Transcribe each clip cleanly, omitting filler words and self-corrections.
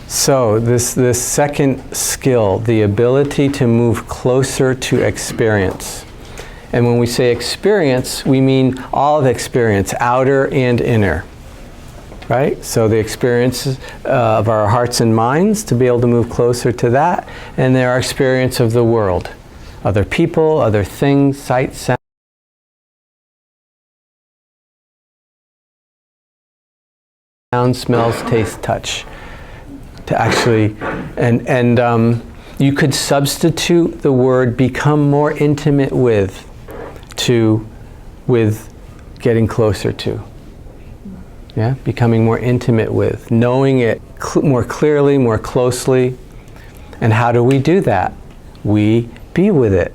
So this second skill, the ability to move closer to experience. And when we say experience, we mean all of experience, outer and inner. Right? So the experiences of our hearts and minds, to be able to move closer to that, and our experience of the world. Other people, other things, sight, sound, smells, taste, touch. To actually, and you could substitute the word become more intimate with getting closer to. Yeah, becoming more intimate with, knowing it more clearly, more closely. And how do we do that? We be with it.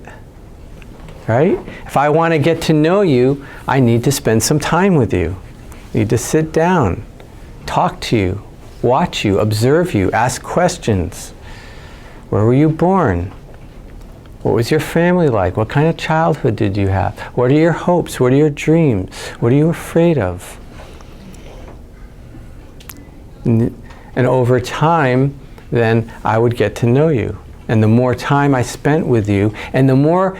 Right? If I want to get to know you, I need to spend some time with you. I need to sit down, talk to you, watch you, observe you, ask questions. Where were you born? What was your family like? What kind of childhood did you have? What are your hopes? What are your dreams? What are you afraid of? And over time, then I would get to know you. And the more time I spent with you, and the more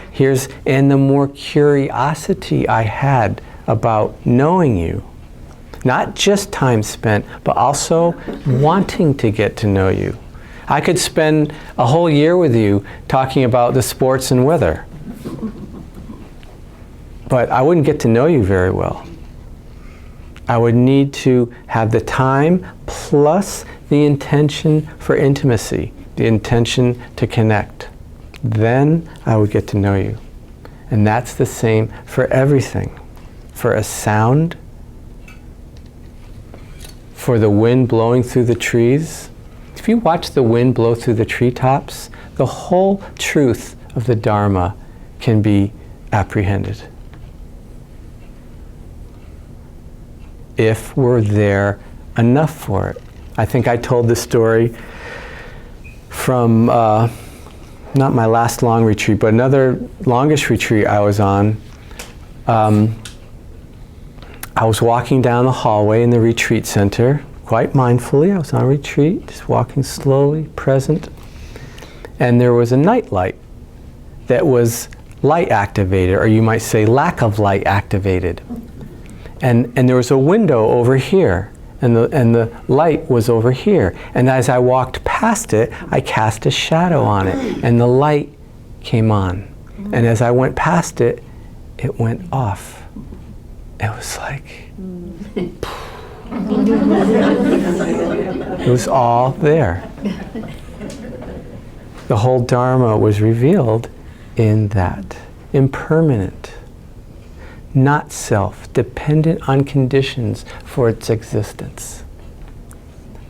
curiosity I had about knowing you. Not just time spent, but also wanting to get to know you. I could spend a whole year with you talking about the sports and weather. But I wouldn't get to know you very well. I would need to have the time plus the intention for intimacy, the intention to connect. Then I would get to know you. And that's the same for everything. For a sound, for the wind blowing through the trees. If you watch the wind blow through the treetops, the whole truth of the Dharma can be apprehended. If we're there enough for it. I think I told this story from, not my last long retreat, but another longest retreat I was on. I was walking down the hallway in the retreat center, quite mindfully. I was on retreat, just walking slowly, present. And there was a night light that was light activated, or you might say lack of light activated. And there was a window over here, and the light was over here. And as I walked past it, I cast a shadow on it, and the light came on. And as I went past it, it went off. It was like, it was all there. The whole Dharma was revealed in that. Impermanent, not self, dependent on conditions for its existence.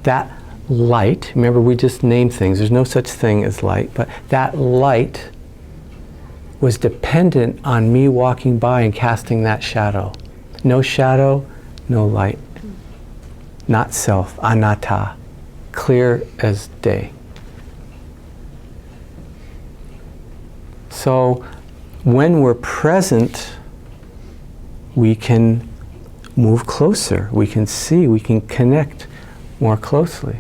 That light, remember we just named things, there's no such thing as light, but that light was dependent on me walking by and casting that shadow. No shadow, no light. Not self, anatta, clear as day. So when we're present, we can move closer, we can see, we can connect more closely.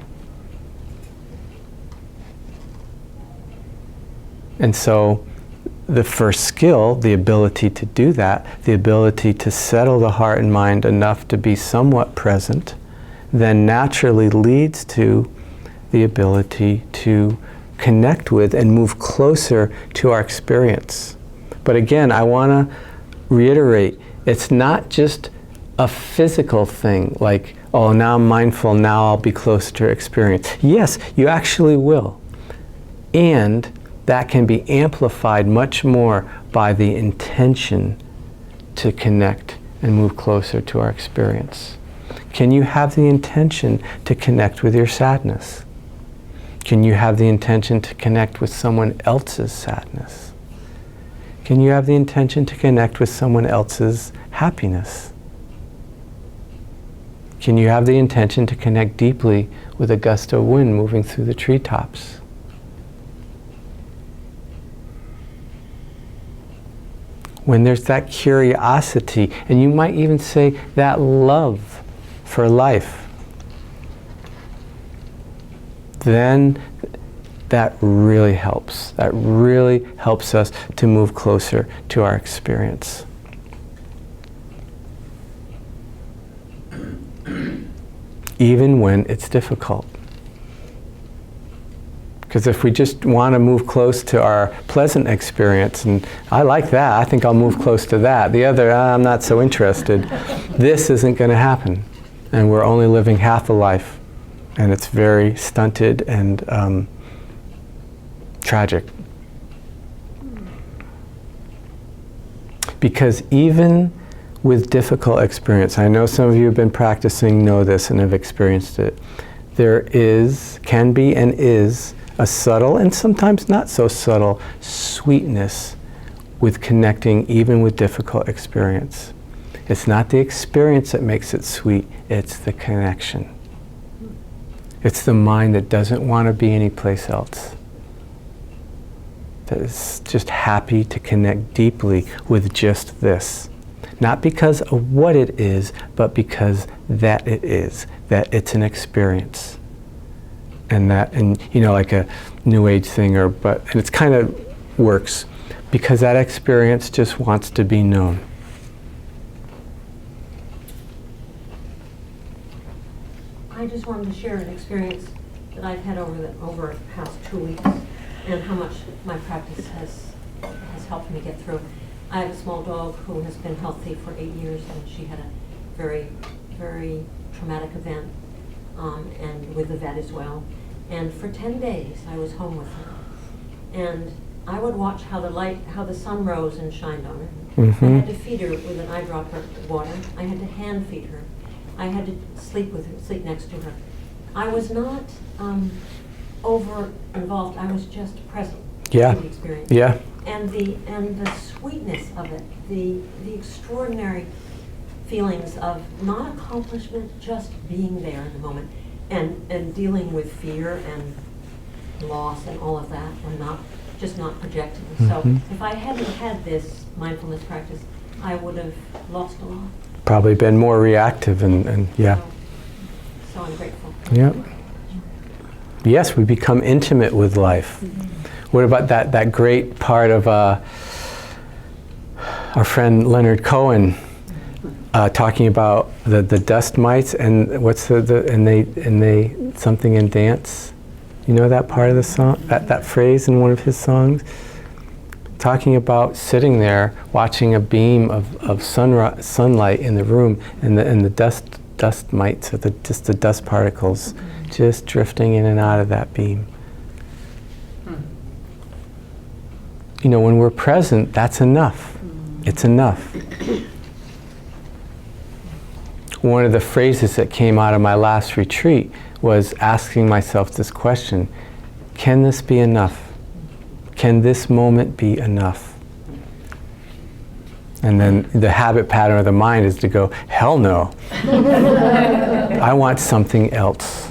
And so the first skill, the ability to do that, the ability to settle the heart and mind enough to be somewhat present, then naturally leads to the ability to connect with and move closer to our experience. But again, I want to reiterate, it's not just a physical thing, like, oh, now I'm mindful, now I'll be close to experience. Yes, you actually will. And that can be amplified much more by the intention to connect and move closer to our experience. Can you have the intention to connect with your sadness? Can you have the intention to connect with someone else's sadness? Can you have the intention to connect with someone else's happiness? Can you have the intention to connect deeply with a gust of wind moving through the treetops? When there's that curiosity, and you might even say that love for life, then that really helps. That really helps us to move closer to our experience. Even when it's difficult. Because if we just want to move close to our pleasant experience, and I like that, I think I'll move close to that. The other, I'm not so interested. This isn't going to happen. And we're only living half a life. And it's very stunted and tragic. Because even with difficult experience, I know some of you have been practicing, know this, and have experienced it. There is, can be, and is a subtle, and sometimes not so subtle, sweetness with connecting even with difficult experience. It's not the experience that makes it sweet, it's the connection. It's the mind that doesn't want to be anyplace else. That is just happy to connect deeply with just this. Not because of what it is, but because that it is, that it's an experience. And that, and you know, like a New Age thing, and it's kind of works because that experience just wants to be known. I just wanted to share an experience that I've had over the past 2 weeks, and how much my practice has helped me get through. I have a small dog who has been healthy for 8 years, and she had a very, very traumatic event, and with the vet as well. And for 10 days, I was home with her. And I would watch how the sun rose and shined on her. Mm-hmm. I had to feed her with an eyedropper water. I had to hand feed her. I had to sleep with her, sleep next to her. I was not over involved. I was just present to the experience. Yeah. And the sweetness of it, the extraordinary feelings of not accomplishment, just being there in the moment, and dealing with fear and loss and all of that, and not projecting. Mm-hmm. So if I hadn't had this mindfulness practice, I would have lost a lot. Probably been more reactive and yeah. So I'm grateful. Yeah. Yes, we become intimate with life. What about that great part of our friend Leonard Cohen talking about the dust mites and what's and they something in dance? You know that part of the song, that phrase in one of his songs? Talking about sitting there watching a beam of sunlight in the room, and the dust mites, or just the dust particles, just drifting in and out of that beam. You know, when we're present, that's enough. It's enough. One of the phrases that came out of my last retreat was asking myself this question: can this be enough? Can this moment be enough? And then the habit pattern of the mind is to go, hell no. I want something else.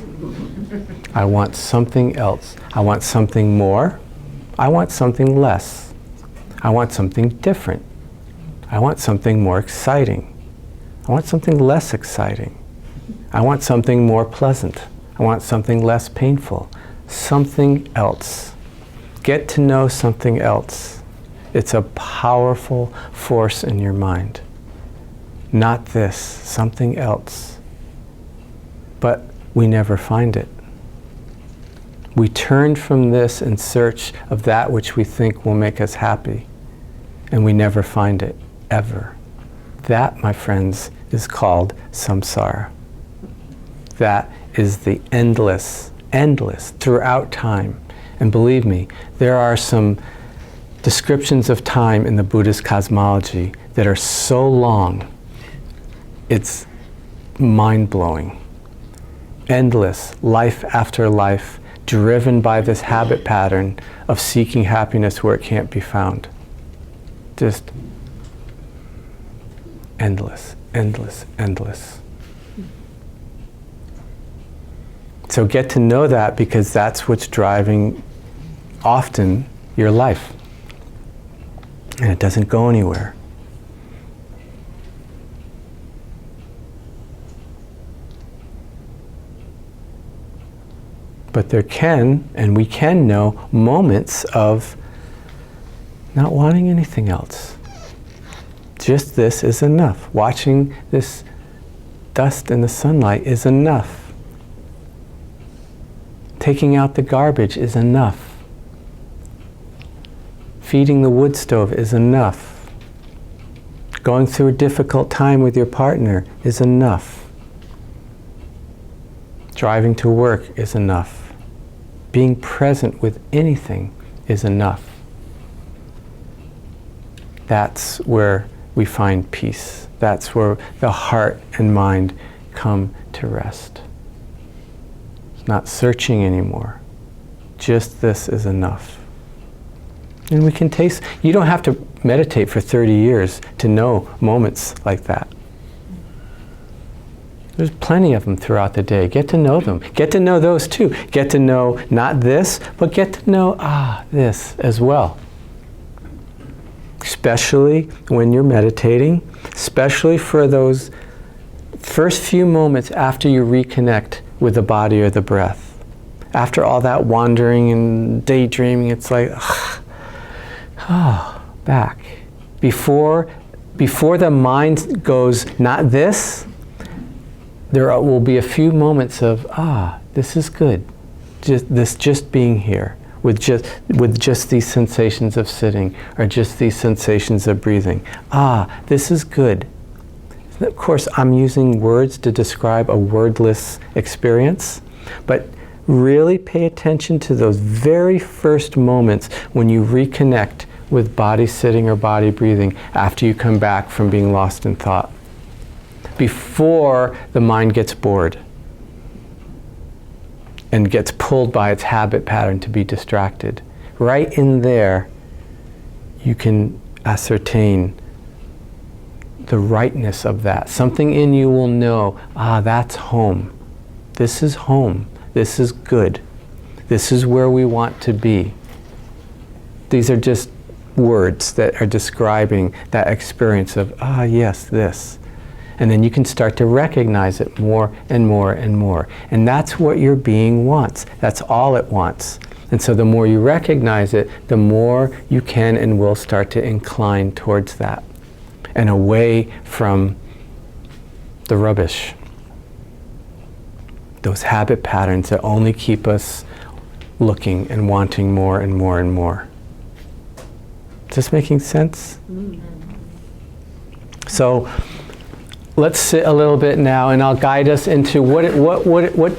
I want something else. I want something more. I want something less. I want something different. I want something more exciting. I want something less exciting. I want something more pleasant. I want something less painful. Something else. Get to know something else. It's a powerful force in your mind. Not this, something else. But we never find it. We turn from this in search of that which we think will make us happy, and we never find it, ever. That, my friends, is called samsara. That is the endless, endless, throughout time. And believe me, there are some descriptions of time in the Buddhist cosmology that are so long, it's mind-blowing. Endless, life after life, driven by this habit pattern of seeking happiness where it can't be found. Just endless, endless, endless. So get to know that, because that's what's driving often your life. And it doesn't go anywhere. But there can, and we can know, moments of not wanting anything else. Just this is enough. Watching this dust in the sunlight is enough. Taking out the garbage is enough. Feeding the wood stove is enough. Going through a difficult time with your partner is enough. Driving to work is enough. Being present with anything is enough. That's where we find peace. That's where the heart and mind come to rest. It's not searching anymore. Just this is enough. And we can taste, you don't have to meditate for 30 years to know moments like that. There's plenty of them throughout the day. Get to know them. Get to know those too. Get to know not this, but get to know, this as well. Especially when you're meditating, especially for those first few moments after you reconnect with the body or the breath. After all that wandering and daydreaming, it's like, back. Before the mind goes, not this, there will be a few moments of, this is good. Just being here with just these sensations of sitting, or just these sensations of breathing. This is good. Of course, I'm using words to describe a wordless experience, but really pay attention to those very first moments when you reconnect with body sitting or body breathing after you come back from being lost in thought. Before the mind gets bored and gets pulled by its habit pattern to be distracted. Right in there, you can ascertain the rightness of that. Something in you will know, that's home. This is home. This is good. This is where we want to be. These are just words that are describing that experience of, yes, this. And then you can start to recognize it more and more and more. And that's what your being wants. That's all it wants. And so the more you recognize it, the more you can and will start to incline towards that and away from the rubbish. Those habit patterns that only keep us looking and wanting more and more and more. Is this making sense? Mm-hmm. So let's sit a little bit now, and I'll guide us into what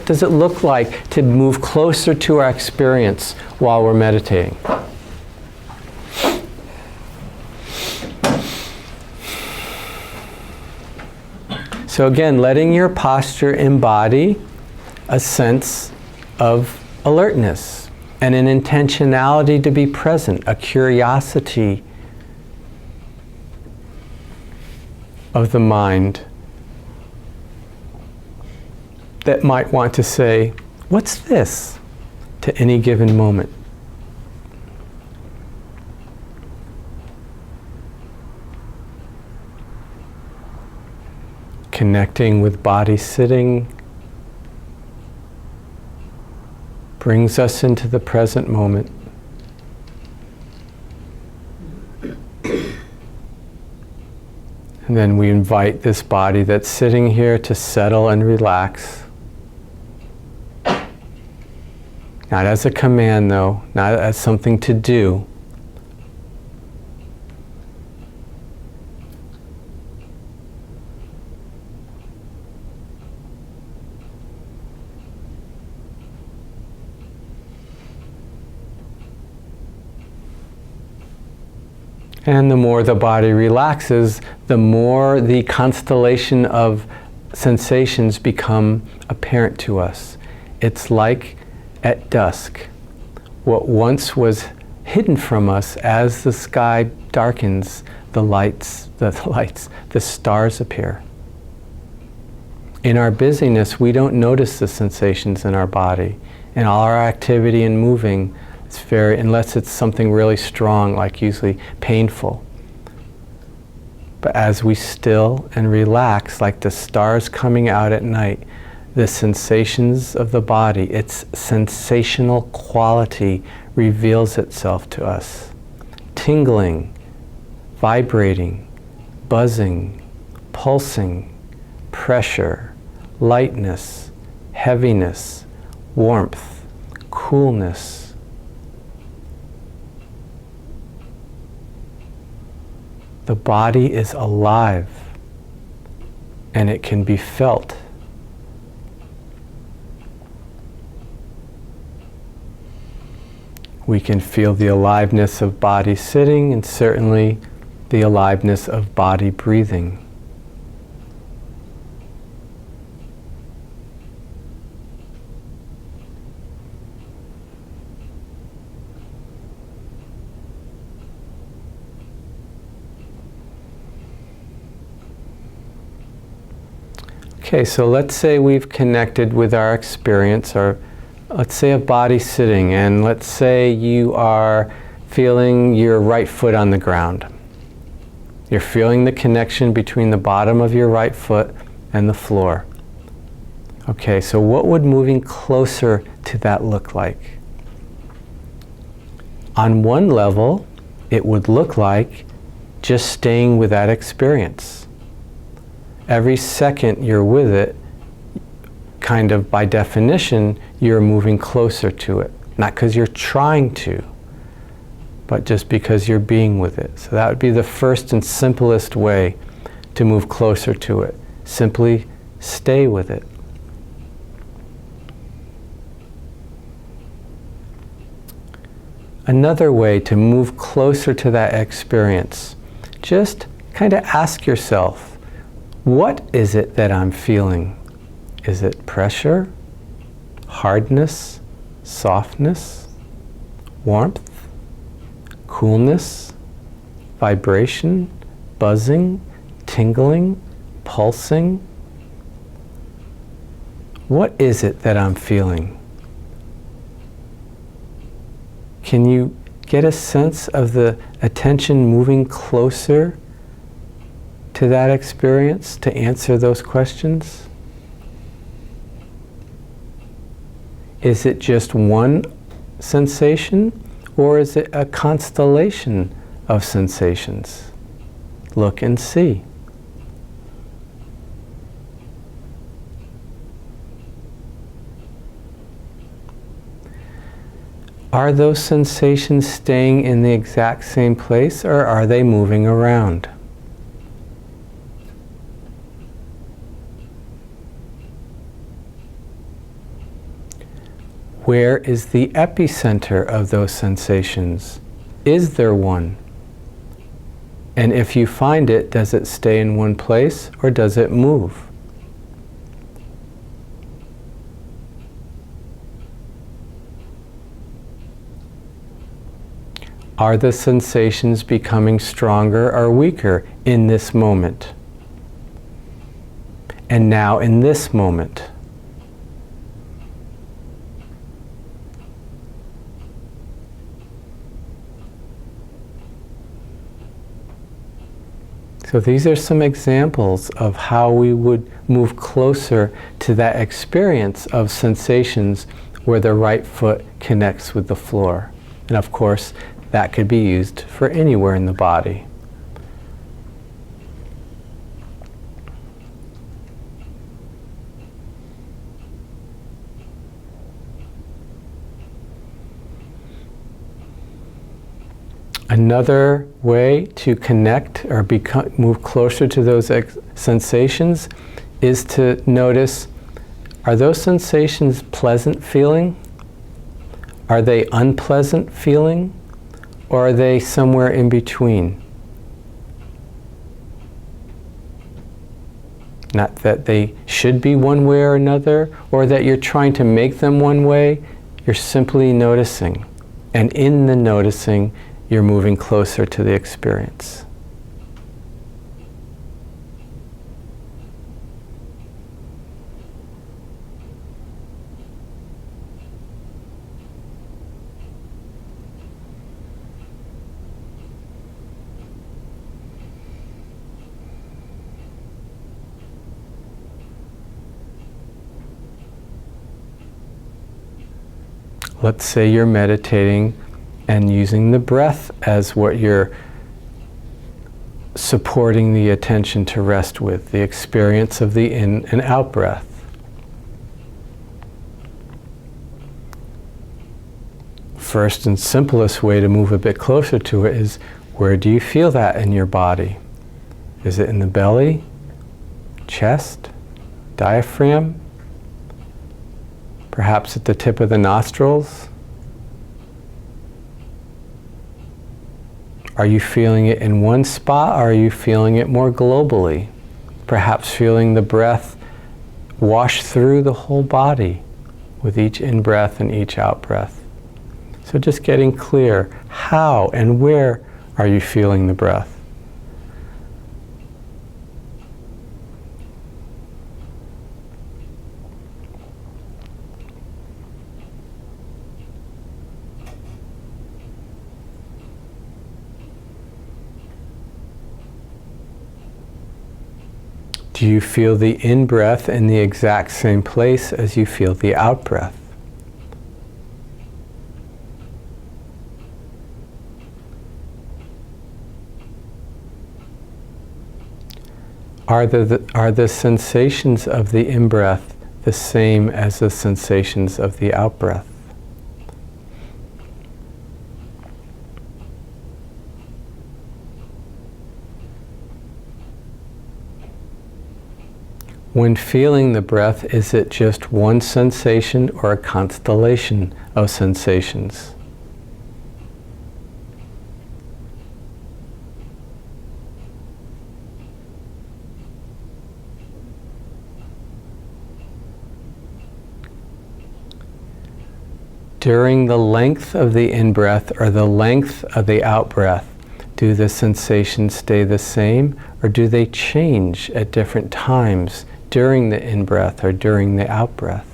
does it look like to move closer to our experience while we're meditating. So again, letting your posture embody a sense of alertness and an intentionality to be present, a curiosity of the mind that might want to say, what's this, to any given moment. Connecting with body sitting brings us into the present moment. And then we invite this body that's sitting here to settle and relax. Not as a command though, not as something to do. And the more the body relaxes, the more the constellation of sensations become apparent to us. It's like at dusk. What once was hidden from us, as the sky darkens, the stars appear. In our busyness, we don't notice the sensations in our body. And all our activity and moving, unless it's something really strong, like usually painful. But as we still and relax, like the stars coming out at night, the sensations of the body, its sensational quality reveals itself to us. Tingling, vibrating, buzzing, pulsing, pressure, lightness, heaviness, warmth, coolness. The body is alive, and it can be felt. We can feel the aliveness of body sitting, and certainly the aliveness of body breathing. Okay, so let's say we've connected with our experience, or let's say a body sitting, and let's say you are feeling your right foot on the ground. You're feeling the connection between the bottom of your right foot and the floor. Okay, so what would moving closer to that look like? On one level, it would look like just staying with that experience. Every second you're with it, kind of by definition, you're moving closer to it. Not because you're trying to, but just because you're being with it. So that would be the first and simplest way to move closer to it. Simply stay with it. Another way to move closer to that experience, just kind of ask yourself, what is it that I'm feeling? Is it pressure, hardness, softness, warmth, coolness, vibration, buzzing, tingling, pulsing? What is it that I'm feeling? Can you get a sense of the attention moving closer to that experience to answer those questions? Is it just one sensation, or is it a constellation of sensations? Look and see. Are those sensations staying in the exact same place, or are they moving around? Where is the epicenter of those sensations? Is there one? And if you find it, does it stay in one place, or does it move? Are the sensations becoming stronger or weaker in this moment? And now in this moment? So these are some examples of how we would move closer to that experience of sensations where the right foot connects with the floor. And of course, that could be used for anywhere in the body. Another way to connect or move closer to those sensations is to notice, are those sensations pleasant feeling? Are they unpleasant feeling? Or are they somewhere in between? Not that they should be one way or another, or that you're trying to make them one way. You're simply noticing. And in the noticing, you're moving closer to the experience. Let's say you're meditating and using the breath as what you're supporting the attention to rest with, the experience of the in and out breath. First and simplest way to move a bit closer to it is, where do you feel that in your body? Is it in the belly, chest, diaphragm? Perhaps at the tip of the nostrils? Are you feeling it in one spot, or are you feeling it more globally? Perhaps feeling the breath wash through the whole body with each in-breath and each out-breath. So just getting clear, how and where are you feeling the breath? Do you feel the in-breath in the exact same place as you feel the out-breath? Are the sensations of the in-breath the same as the sensations of the out-breath? When feeling the breath, is it just one sensation or a constellation of sensations? During the length of the in-breath or the length of the out-breath, do the sensations stay the same, or do they change at different times during the in-breath or during the out-breath?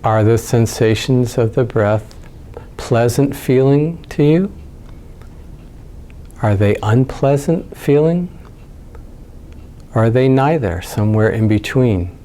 Are the sensations of the breath pleasant feeling to you? Are they unpleasant feeling? Or are they neither, somewhere in between?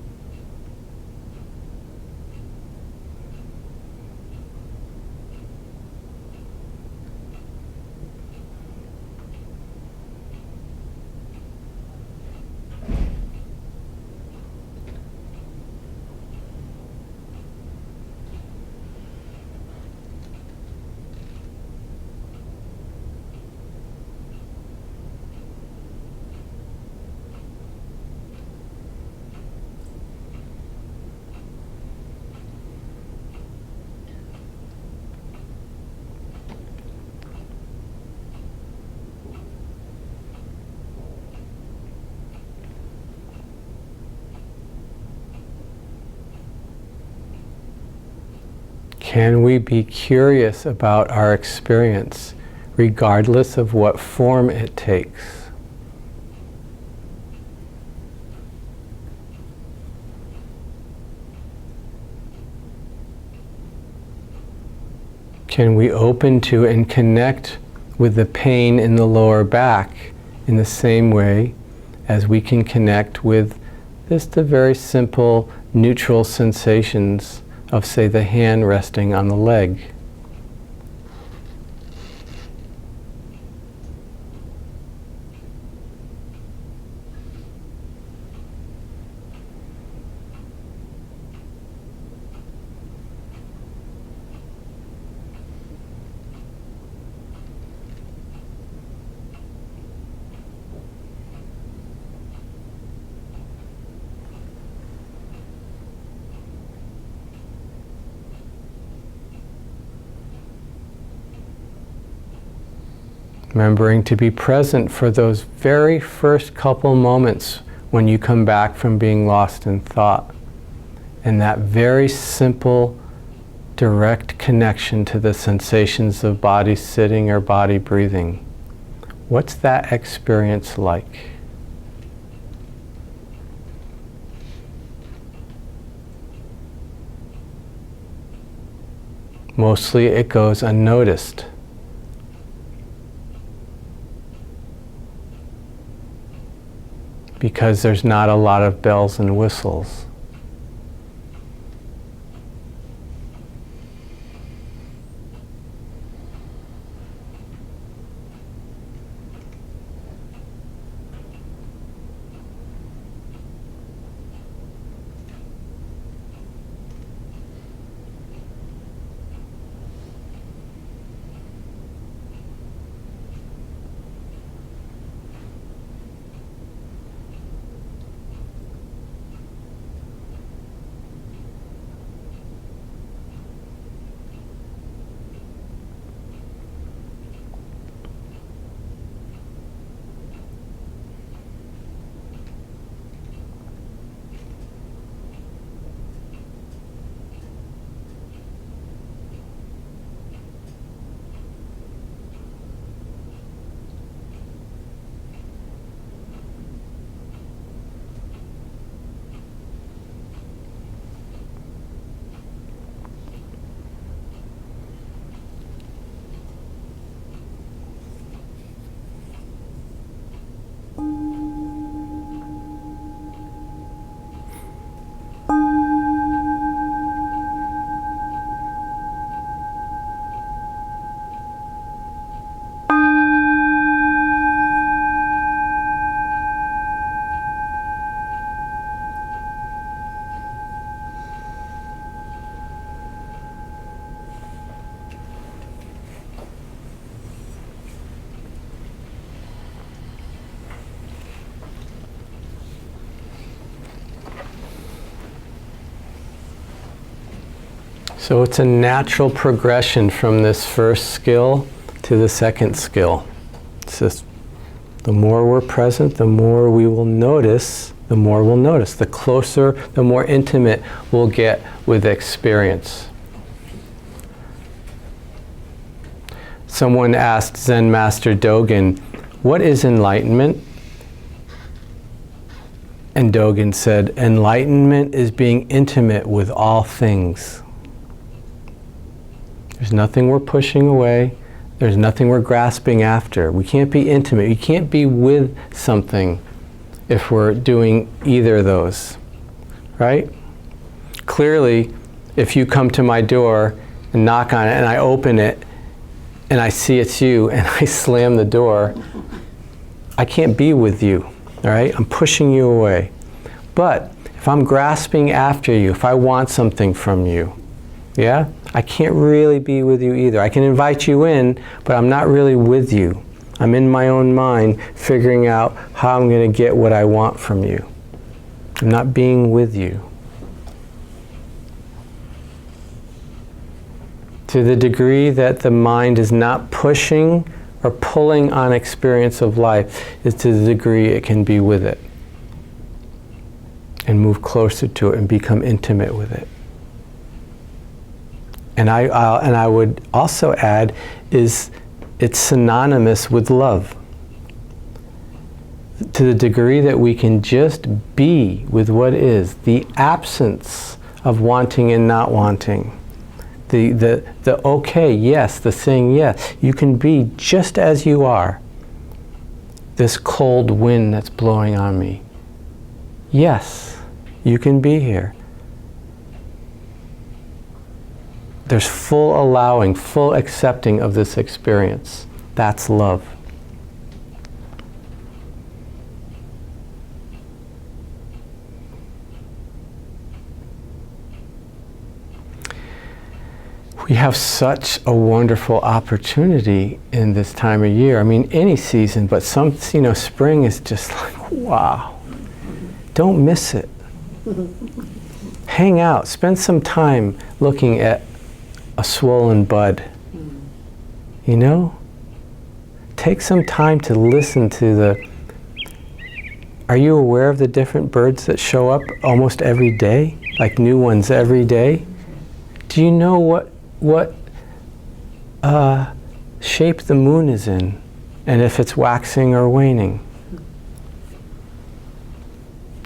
Can we be curious about our experience, regardless of what form it takes? Can we open to and connect with the pain in the lower back in the same way as we can connect with just the very simple neutral sensations of, say, the hand resting on the leg? Remembering to be present for those very first couple moments when you come back from being lost in thought. And that very simple, direct connection to the sensations of body sitting or body breathing. What's that experience like? Mostly it goes unnoticed. Because there's not a lot of bells and whistles. So it's a natural progression from this first skill to the second skill. It's just, the more we're present, the more we will notice, the more we'll notice. The closer, the more intimate we'll get with experience. Someone asked Zen Master Dogen, what is enlightenment? And Dogen said, enlightenment is being intimate with all things. There's nothing we're pushing away. There's nothing we're grasping after. We can't be intimate. You can't be with something if we're doing either of those, right? Clearly, if you come to my door and knock on it and I open it and I see it's you and I slam the door, I can't be with you, all right? I'm pushing you away. But if I'm grasping after you, if I want something from you, yeah, I can't really be with you either. I can invite you in, but I'm not really with you. I'm in my own mind figuring out how I'm going to get what I want from you. I'm not being with you. To the degree that the mind is not pushing or pulling on experience of life is to the degree it can be with it and move closer to it and become intimate with it. And I would also add is it's synonymous with love. To the degree that we can just be with what is, the absence of wanting and not wanting. The okay, yes, the saying yes. You can be just as you are. This cold wind that's blowing on me. Yes, you can be here. There's full allowing, full accepting of this experience. That's love. We have such a wonderful opportunity in this time of year. I mean, any season, but spring is just like, wow. Don't miss it. Hang out, spend some time looking at a swollen bud. You know? take some time to listen to the... Are you aware of the different birds that show up almost every day? Like new ones every day? Do you know what shape the moon is in? And if it's waxing or waning?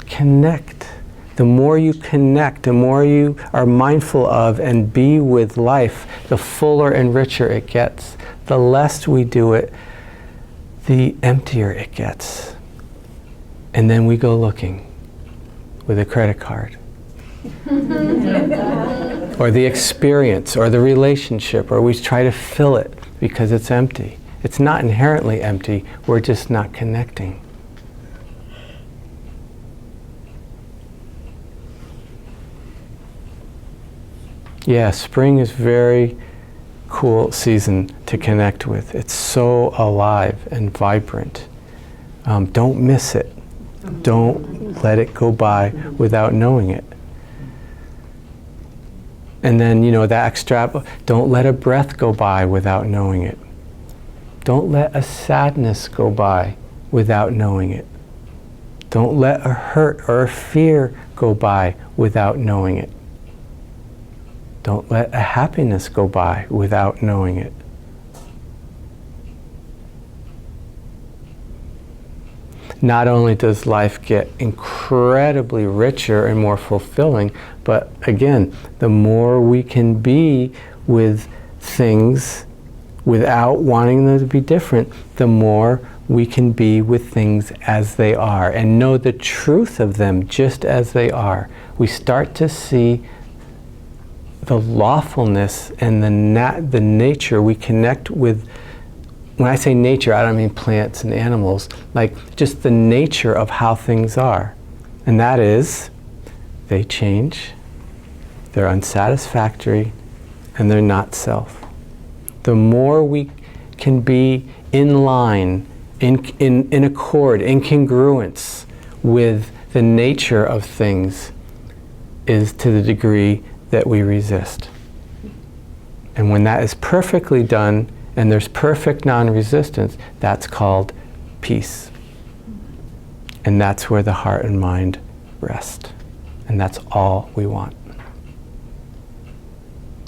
Connect. The more you connect, the more you are mindful of and be with life, the fuller and richer it gets. The less we do it, the emptier it gets. And then we go looking with a credit card. Or the experience, or the relationship, or we try to fill it because it's empty. It's not inherently empty, we're just not connecting. Yeah, spring is very cool season to connect with. It's so alive and vibrant. Don't miss it. Don't let it go by without knowing it. And then, that extra, don't let a breath go by without knowing it. Don't let a sadness go by without knowing it. Don't let a hurt or a fear go by without knowing it. Don't let a happiness go by without knowing it. Not only does life get incredibly richer and more fulfilling, but again, the more we can be with things without wanting them to be different, the more we can be with things as they are and know the truth of them just as they are. We start to see the lawfulness and the nature. We connect with, when I say nature, I don't mean plants and animals, like just the nature of how things are. And that is, they change, they're unsatisfactory, and they're not self. The more we can be in line, in accord, in congruence with the nature of things, is to the degree that we resist. And when that is perfectly done, and there's perfect non-resistance, that's called peace. And that's where the heart and mind rest. And that's all we want.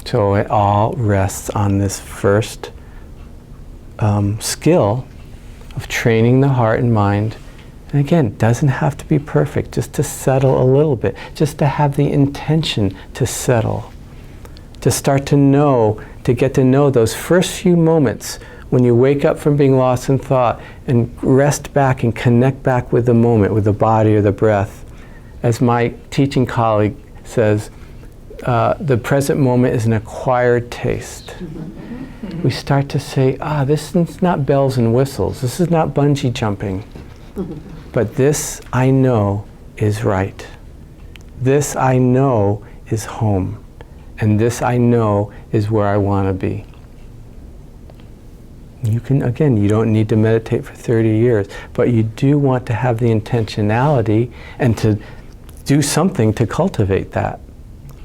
So it all rests on this first skill of training the heart and mind. And again, it doesn't have to be perfect, just to settle a little bit, just to have the intention to settle, to start to know, to get to know those first few moments when you wake up from being lost in thought and rest back and connect back with the moment, with the body or the breath. As my teaching colleague says, the present moment is an acquired taste. We start to say, this is not bells and whistles, this is not bungee jumping, but this I know is right. This I know is home. And this I know is where I want to be. You can, again, you don't need to meditate for 30 years, but you do want to have the intentionality and to do something to cultivate that.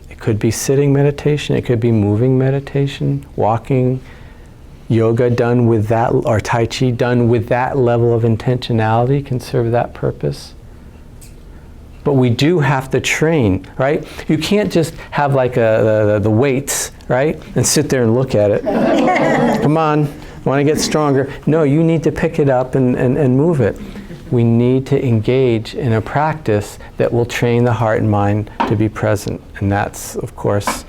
It could be sitting meditation, it could be moving meditation, walking, yoga done with that, or Tai Chi done with that level of intentionality can serve that purpose. But we do have to train, right? You can't just have like the weights, right? And sit there and look at it. Come on, I want to get stronger. No, you need to pick it up and move it. We need to engage in a practice that will train the heart and mind to be present. And that's, of course,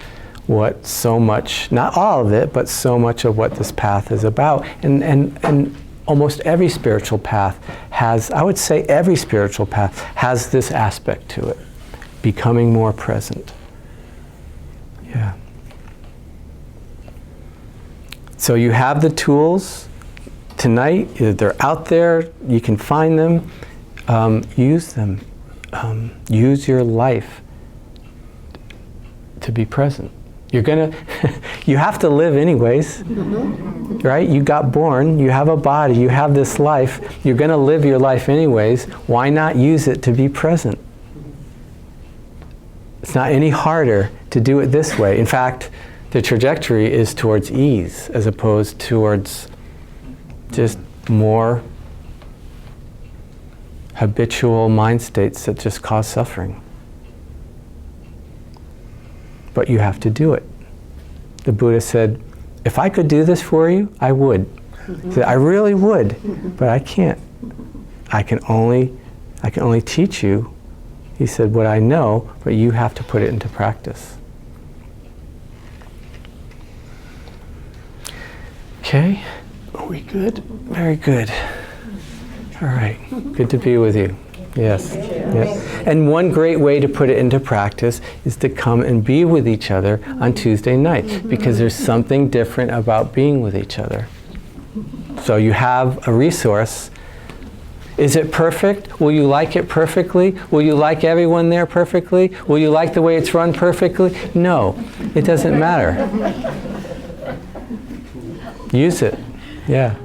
what so much, not all of it, but so much of what this path is about. And almost every spiritual path has, I would say every spiritual path has this aspect to it, becoming more present. Yeah. So you have the tools tonight, they're out there, you can find them, use them. Use your life to be present. You're gonna, you have to live anyways, right? You got born, you have a body, you have this life, you're gonna live your life anyways. Why not use it to be present? It's not any harder to do it this way. In fact, the trajectory is towards ease as opposed towards just more habitual mind states that just cause suffering. But you have to do it. The Buddha said, if I could do this for you, I would. He said, I really would, but I can't. I can only teach you, he said, what I know, but you have to put it into practice. Okay, are we good? Very good. All right, good to be with you. Yes, yes. And one great way to put it into practice is to come and be with each other on Tuesday nights, because there's something different about being with each other. So you have a resource. Is it perfect? Will you like it perfectly? Will you like everyone there perfectly? Will you like the way it's run perfectly? No, it doesn't matter. Use it. Yeah.